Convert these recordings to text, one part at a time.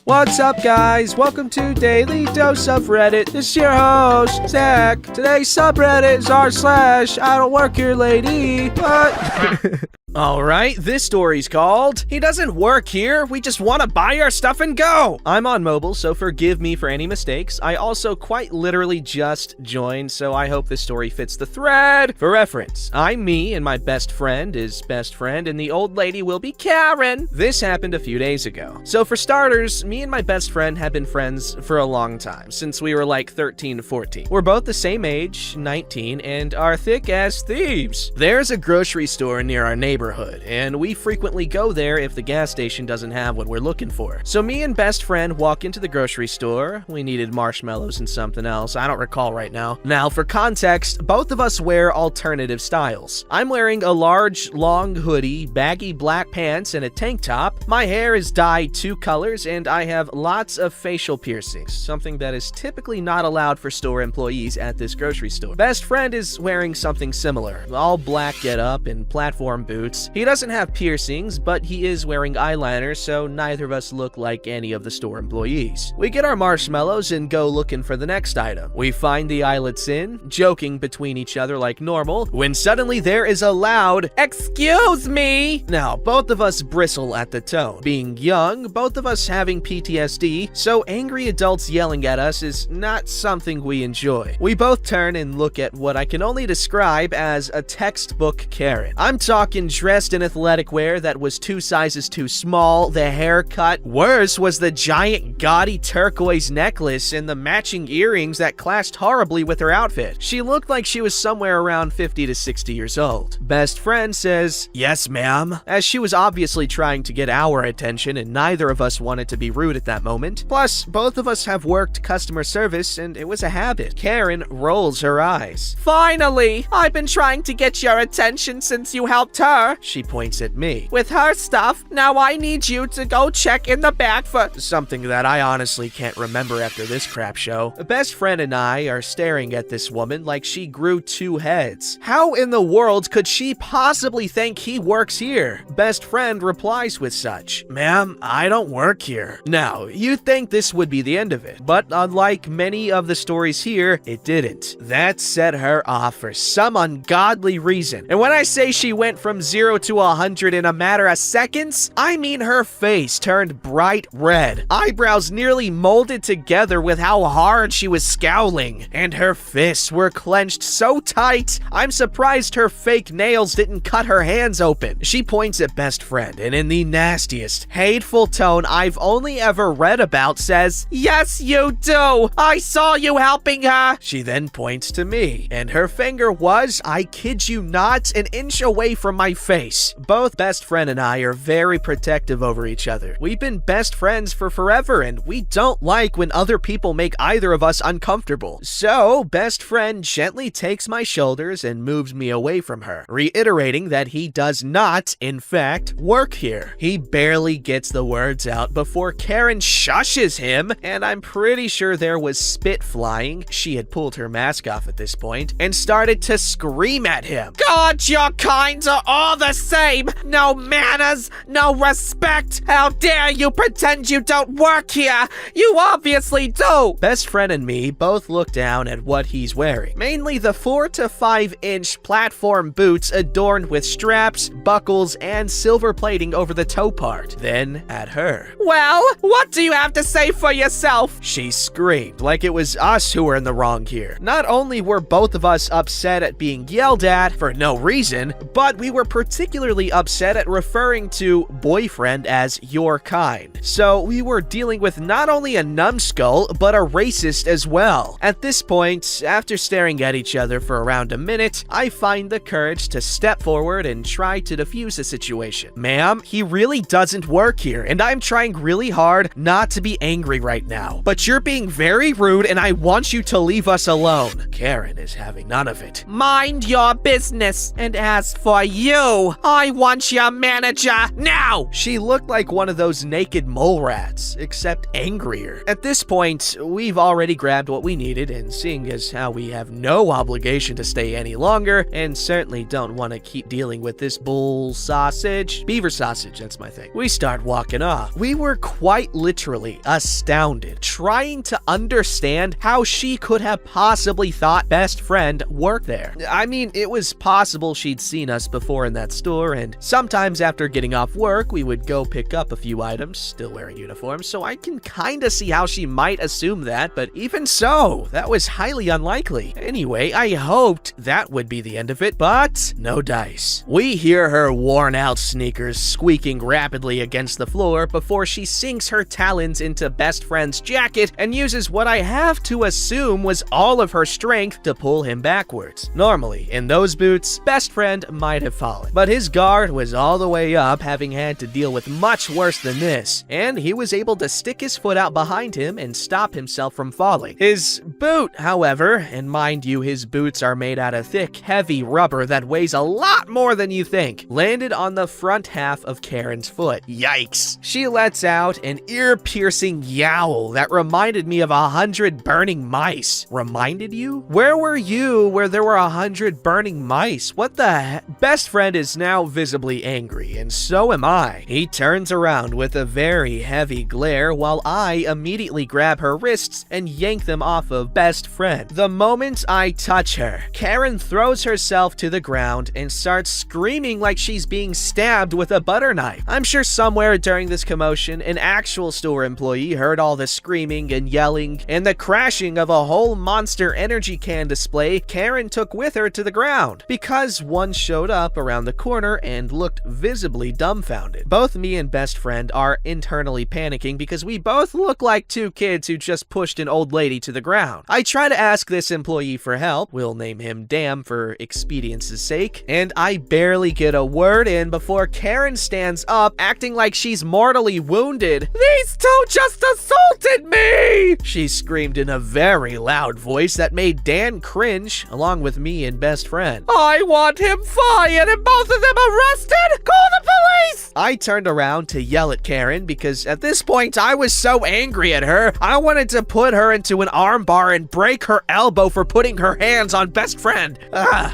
What's up, guys? Welcome to Daily Dose of Reddit. This is your host, Zach. Today's subreddit is r/IDontWorkHereLady. What? Alright, this story's called, He Doesn't Work Here, We Just Want to Buy Our Stuff and Go! I'm on mobile, so forgive me for any mistakes. I also quite literally just joined, so I hope this story fits the thread. For reference, I'm me, and my best friend is best friend, and the old lady will be Karen. This happened a few days ago. So for starters, me and my best friend have been friends for a long time, since we were like 13 to 14. We're both the same age, 19, and are thick as thieves. There's a grocery store near our neighborhood, and we frequently go there if the gas station doesn't have what we're looking for. So me and best friend walk into the grocery store. We needed marshmallows and something else. I don't recall right now. Now, for context, both of us wear alternative styles. I'm wearing a large, long hoodie, baggy black pants, and a tank top. My hair is dyed 2 colors, and I have lots of facial piercings, something that is typically not allowed for store employees at this grocery store. Best friend is wearing something similar, all black getup and platform boots. He doesn't have piercings, but he is wearing eyeliner, so neither of us look like any of the store employees. We get our marshmallows and go looking for the next item. We find the eyelets in, joking between each other like normal, when suddenly there is a loud, "Excuse me!" Now, both of us bristle at the tone. Being young, both of us having PTSD, so angry adults yelling at us is not something we enjoy. We both turn and look at what I can only describe as a textbook Karen. I'm talking dressed in athletic wear that was 2 sizes too small, the haircut. Worse was the giant gaudy turquoise necklace and the matching earrings that clashed horribly with her outfit. She looked like she was somewhere around 50 to 60 years old. Best friend says, "Yes, ma'am," as she was obviously trying to get our attention and neither of us wanted to be rude at that moment. Plus, both of us have worked customer service and it was a habit. Karen rolls her eyes. "Finally! I've been trying to get your attention since you helped her." She points at me. "With her stuff, now I need you to go check in the back for something that I honestly can't remember after this crap show." Best friend and I are staring at this woman like she grew 2 heads. How in the world could she possibly think he works here? Best friend replies with such, "Ma'am, I don't work here." Now, you'd think this would be the end of it, but unlike many of the stories here, it didn't. That set her off for some ungodly reason. And when I say she went from 0 to 100 in a matter of seconds, I mean her face turned bright red. Eyebrows nearly molded together with how hard she was scowling. And her fists were clenched so tight, I'm surprised her fake nails didn't cut her hands open. She points at best friend and in the nastiest, hateful tone I've only ever read about says, "Yes, you do! I saw you helping her!" She then points to me, and her finger was, I kid you not, an inch away from my face. Both best friend and I are very protective over each other. We've been best friends for forever, and we don't like when other people make either of us uncomfortable. So, best friend gently takes my shoulders and moves me away from her, reiterating that he does not, in fact, work here. He barely gets the words out before Karen shushes him, and I'm pretty sure there was spit flying. She had pulled her mask off at this point, and started to scream at him. "God, your kinds are all the same! No manners, no respect! How dare you pretend you don't work here! You obviously do!" Best friend and me both look down at what he's wearing. Mainly the 4 to 5 inch platform boots adorned with straps, buckles, and silver plating over the toe part. Then at her. "Well, what do you have to say for yourself?" She screamed like it was us who were in the wrong here. Not only were both of us upset at being yelled at for no reason, but we were particularly upset at referring to boyfriend as your kind. So we were dealing with not only a numbskull, but a racist as well. At this point, after staring at each other for around a minute, I find the courage to step forward and try to defuse the situation. "Ma'am, he really doesn't work here, and I'm trying really hard not to be angry right now. But you're being very rude, and I want you to leave us alone." Karen is having none of it. "Mind your business, and as for you, No! I want your manager now! She looked like one of those naked mole rats, except angrier. At this point, we've already grabbed what we needed, and seeing as how we have no obligation to stay any longer, and certainly don't want to keep dealing with this beaver sausage, that's my thing, we start walking off. We were quite literally astounded, trying to understand how she could have possibly thought best friend worked there. I mean, it was possible she'd seen us before in that store, and sometimes after getting off work, we would go pick up a few items, still wearing uniforms, so I can kinda see how she might assume that, but even so, that was highly unlikely. Anyway, I hoped that would be the end of it, but no dice. We hear her worn-out sneakers squeaking rapidly against the floor before she sinks her talons into best friend's jacket and uses what I have to assume was all of her strength to pull him backwards. Normally, in those boots, best friend might have fallen, but his guard was all the way up, having had to deal with much worse than this, and he was able to stick his foot out behind him and stop himself from falling. His boot, however, and mind you, his boots are made out of thick, heavy rubber that weighs a lot more than you think, landed on the front half of Karen's foot. Yikes. She lets out an ear-piercing yowl that reminded me of 100 burning mice. Reminded you? Where were you where there were 100 burning mice? What the heck? Best friend is now visibly angry, and so am I. He turns around with a very heavy glare while I immediately grab her wrists and yank them off of best friend. The moment I touch her, Karen throws herself to the ground and starts screaming like she's being stabbed with a butter knife. I'm sure somewhere during this commotion, an actual store employee heard all the screaming and yelling and the crashing of a whole Monster Energy can display Karen took with her to the ground, because one showed up around the corner and looked visibly dumbfounded. Both me and best friend are internally panicking because we both look like two kids who just pushed an old lady to the ground. I try to ask this employee for help, we'll name him Damn for expedience's sake, and I barely get a word in before Karen stands up, acting like she's mortally wounded. These two just assaulted me! She screamed in a very loud voice that made Dan cringe, along with me and best friend. I want him fired and both of them arrested! Call the police! I turned around to yell at Karen because at this point I was so angry at her, I wanted to put her into an armbar and break her elbow for putting her hands on best friend.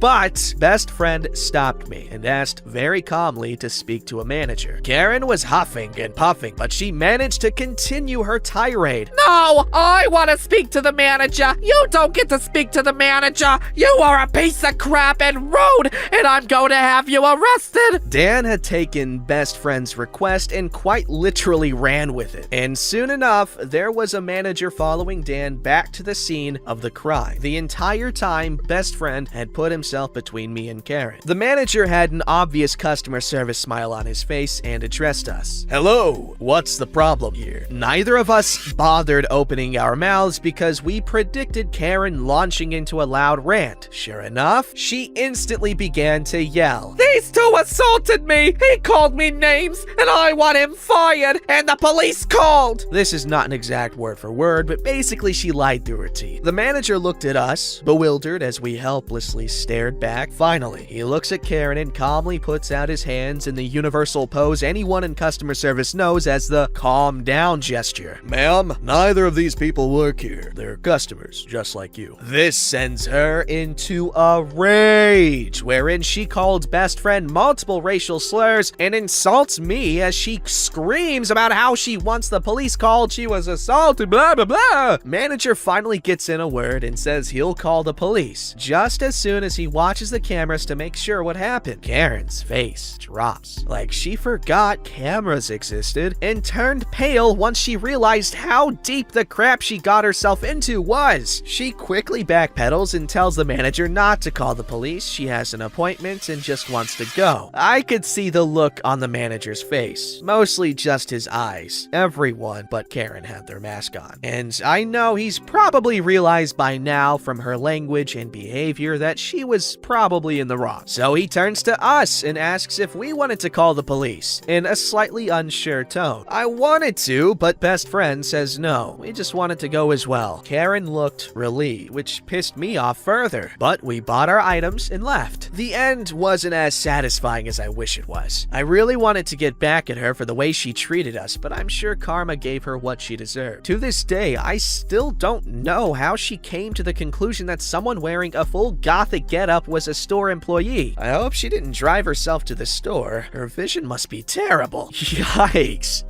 But best friend stopped me and asked very calmly to speak to a manager. Karen was huffing and puffing, but she managed to continue her tirade. No, I want to speak to the manager. You don't get to speak to the manager. You are a piece of crap and rude, and I'm going to have you arrested. Dan had taken best friend's request and quite literally ran with it. And soon enough, there was a manager following Dan back to the scene of the crime. The entire time, best friend had put himself between me and Karen. The manager had an obvious customer service smile on his face and addressed us. Hello, what's the problem here? Neither of us bothered opening our mouths because we predicted Karen launching into a loud rant. Sure enough, she instantly began to yell. These two assaulted me. He called me names and I want him fired, and the police called. This is not an exact word for word, but basically she lied through her teeth. The manager looked at us, bewildered as we helplessly stared back. Finally, he looks at Karen and calmly puts out his hands in the universal pose anyone in customer service knows as the calm down gesture. Ma'am, neither of these people work here. They're customers, just like you. This sends her into a rage, wherein she called best friend multiple racial slurs and insults me as she screams about how she wants the police called, she was assaulted, blah, blah, blah. Manager finally gets in a word and says he'll call the police, just as soon as he watches the cameras to make sure what happened. Karen's face drops, like she forgot cameras existed, and turned pale once she realized how deep the crap she got herself into was. She quickly backpedals and tells the manager not to call the police, she has an appointment and just wants to go. I could see the look on the manager's face, mostly just his eyes. Everyone but Karen had their mask on, and I know he's probably realized by now from her language and behavior that she was probably in the wrong. So he turns to us and asks if we wanted to call the police, in a slightly unsure tone. I wanted to, but best friend says no. It just want it to go as well. Karen looked relieved, which pissed me off further, but we bought our items and left. The end wasn't as satisfying as I wish it was. I really wanted to get back at her for the way she treated us, but I'm sure karma gave her what she deserved. To this day, I still don't know how she came to the conclusion that someone wearing a full gothic getup was a store employee. I hope she didn't drive herself to the store. Her vision must be terrible. Yikes.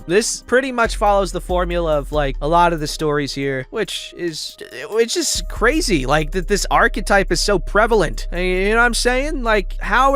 This pretty much follows the formula of like a lot of the stories here, which is crazy. Like that this archetype is so prevalent. You know what I'm saying? Like how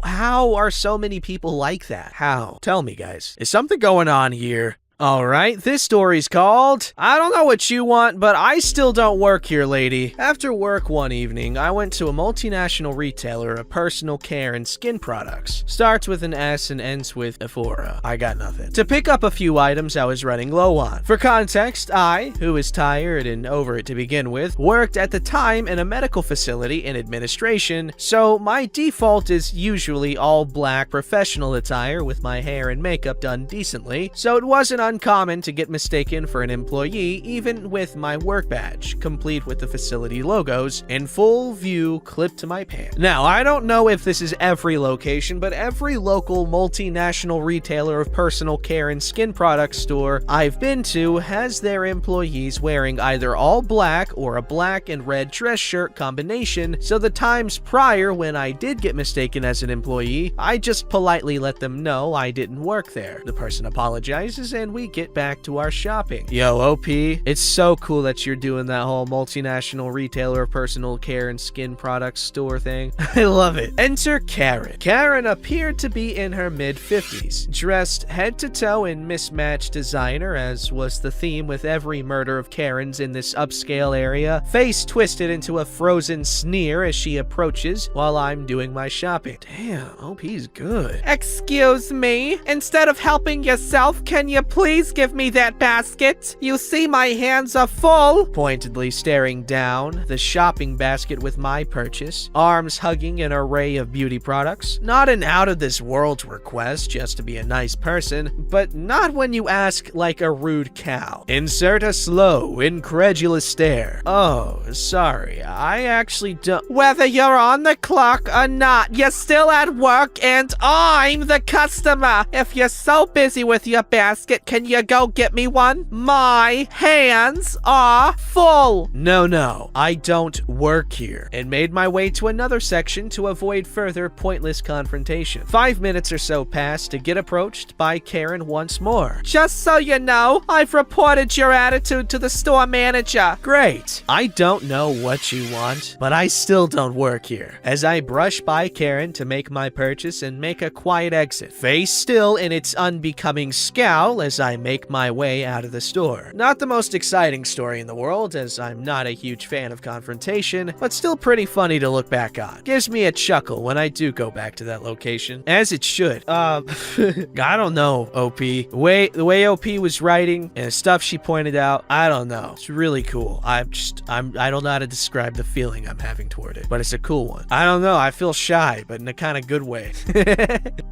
are so many people like that? How? Tell me, guys. Is something going on here? Alright, this story's called, I don't know what you want, but I still don't work here, lady. After work one evening, I went to a multinational retailer of personal care and skin products. Starts with an S and ends with Ephora. I got nothing. To pick up a few items I was running low on. For context, I, who was tired and over it to begin with, worked at the time in a medical facility in administration, so my default is usually all black professional attire with my hair and makeup done decently, so it wasn't uncommon to get mistaken for an employee, even with my work badge, complete with the facility logos, in full view clipped to my pants. Now, I don't know if this is every location, but every local multinational retailer of personal care and skin product store I've been to has their employees wearing either all black or a black and red dress shirt combination, so the times prior when I did get mistaken as an employee, I just politely let them know I didn't work there. The person apologizes and we get back to our shopping. Yo, OP, it's so cool that you're doing that whole multinational retailer of personal care and skin products store thing. I love it. Enter Karen. Karen appeared to be in her mid-50s, dressed head to toe in mismatched designer, as was the theme with every murder of Karens in this upscale area, face twisted into a frozen sneer as she approaches while I'm doing my shopping. Damn, OP's good. Excuse me? Instead of helping yourself, can you please give me that basket? You see my hands are full. Pointedly staring down the shopping basket with my purchase, arms hugging an array of beauty products. Not an out-of-this-world request just to be a nice person, but not when you ask like a rude cow. Insert a slow, incredulous stare. Oh, sorry, I actually don't— Whether you're on the clock or not, you're still at work and I'm the customer. If you're so busy with your basket, can you go get me one? My hands are full. No, I don't work here, and made my way to another section to avoid further pointless confrontation. 5 minutes or so passed to get approached by Karen once more. Just so you know, I've reported your attitude to the store manager. Great. I don't know what you want, but I still don't work here. As I brush by Karen to make my purchase and make a quiet exit, face still in its unbecoming scowl as I make my way out of the store. Not the most exciting story in the world, as I'm not a huge fan of confrontation, but still pretty funny to look back on. Gives me a chuckle when I do go back to that location, as it should. I don't know, OP. The way OP was writing and the stuff she pointed out, I don't know. It's really cool. I don't know how to describe the feeling I'm having toward it, but it's a cool one. I don't know, I feel shy, but in a kind of good way.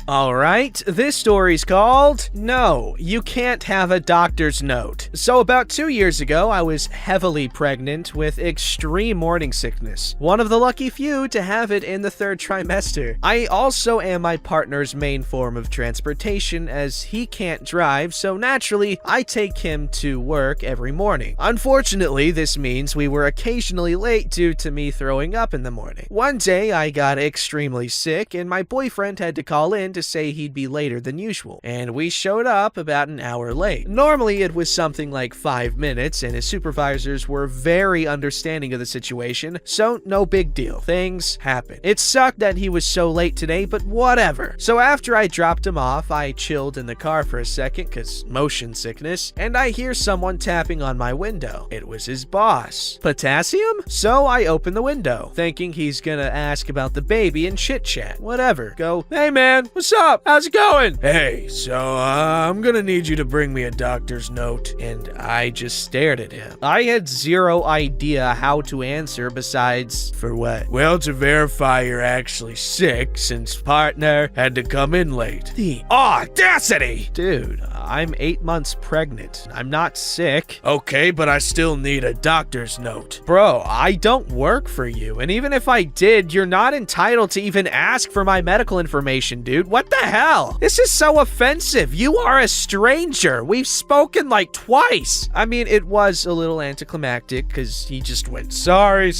Alright, this story's called, No, You Can't Have a Doctor's Note. So about 2 years ago, I was heavily pregnant with extreme morning sickness. One of the lucky few to have it in the 3rd trimester. I also am my partner's main form of transportation, as he can't drive, so naturally, I take him to work every morning. Unfortunately, this means we were occasionally late due to me throwing up in the morning. One day, I got extremely sick, and my boyfriend had to call in to say he'd be later than usual, and we showed up about an hour late. Normally, it was something like 5 minutes, and his supervisors were very understanding of the situation, so no big deal. Things happen. It sucked that he was so late today, but whatever. So after I dropped him off, I chilled in the car for a second, cause motion sickness, and I hear someone tapping on my window. It was his boss. Potassium? So I open the window, thinking he's gonna ask about the baby and chit-chat. Whatever. Go, hey man, what's up? How's it going? Hey, so I'm gonna need you you to bring me a doctor's note. And I just stared at him. I had zero idea how to answer besides, for what? Well, to verify you're actually sick since partner had to come in late. The audacity! Dude, I'm 8 months pregnant. I'm not sick. Okay, but I still need a doctor's note. Bro, I don't work for you. And even if I did, you're not entitled to even ask for my medical information, dude. What the hell? This is so offensive. You are a stranger. We've spoken like twice. I mean, it was a little anticlimactic because he just went, sorry,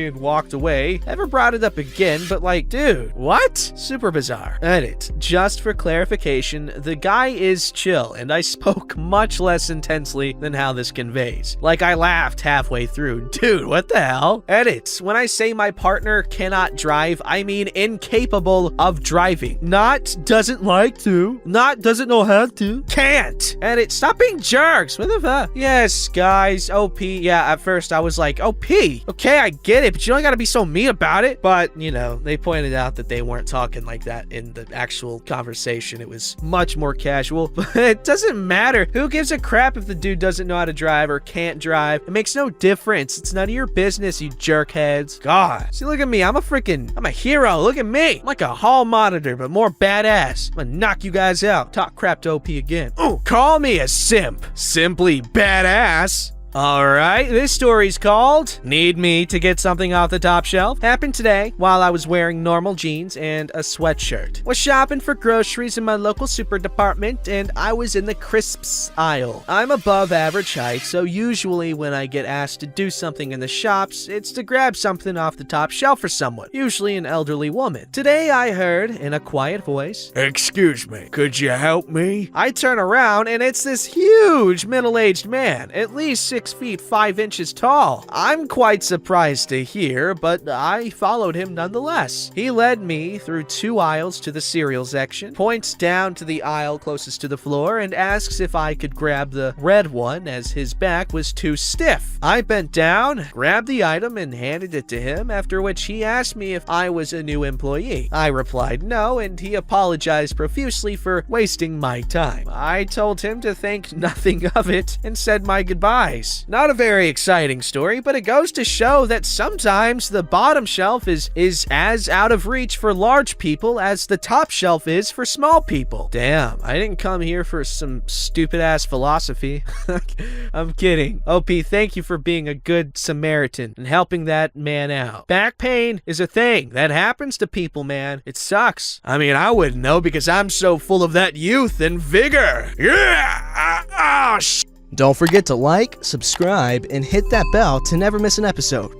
and walked away. Never brought it up again, but like, dude, what? Super bizarre. Edit. Just for clarification, the guy is chill, and I spoke much less intensely than how this conveys. Like, I laughed halfway through. Dude, what the hell? Edit. When I say my partner cannot drive, I mean incapable of driving. Not doesn't like to. Not doesn't know how to. Can't. Edit. Stop being jerks. What the fuck? Yes, guys. OP. Yeah, at first I was like, OP. Okay, I get it, but you don't gotta be so mean about it. But, you know, they pointed out that they weren't talking like that in the actual conversation. It was much more casual. But it doesn't matter. Who gives a crap if the dude doesn't know how to drive or can't drive? It makes no difference. It's none of your business, you jerkheads. God. See, look at me. I'm a hero. Look at me. I'm like a hall monitor, but more badass. I'm gonna knock you guys out. Talk crap to OP again. Ooh, call me a simp. Simply badass. Alright, this story's called Need Me to Get Something Off the Top Shelf. Happened today while I was wearing normal jeans and a sweatshirt. Was shopping for groceries in my local super department and I was in the crisps aisle. I'm above average height, so usually when I get asked to do something in the shops, it's to grab something off the top shelf for someone, usually an elderly woman. Today I heard in a quiet voice, "Excuse me, could you help me?" I turn around and it's this huge middle-aged man, at least 6 feet 5 inches tall. I'm quite surprised to hear, but I followed him nonetheless. He led me through 2 aisles to the cereal section, points down to the aisle closest to the floor, and asks if I could grab the red one as his back was too stiff. I bent down, grabbed the item, and handed it to him, after which he asked me if I was a new employee. I replied no, and he apologized profusely for wasting my time. I told him to think nothing of it and said my goodbyes. Not a very exciting story, but it goes to show that sometimes the bottom shelf is as out of reach for large people as the top shelf is for small people. Damn, I didn't come here for some stupid-ass philosophy. I'm kidding. OP, thank you for being a good Samaritan and helping that man out. Back pain is a thing that happens to people, man. It sucks. I mean, I wouldn't know because I'm so full of that youth and vigor. Yeah! Oh, Don't forget to like, subscribe, and hit that bell to never miss an episode.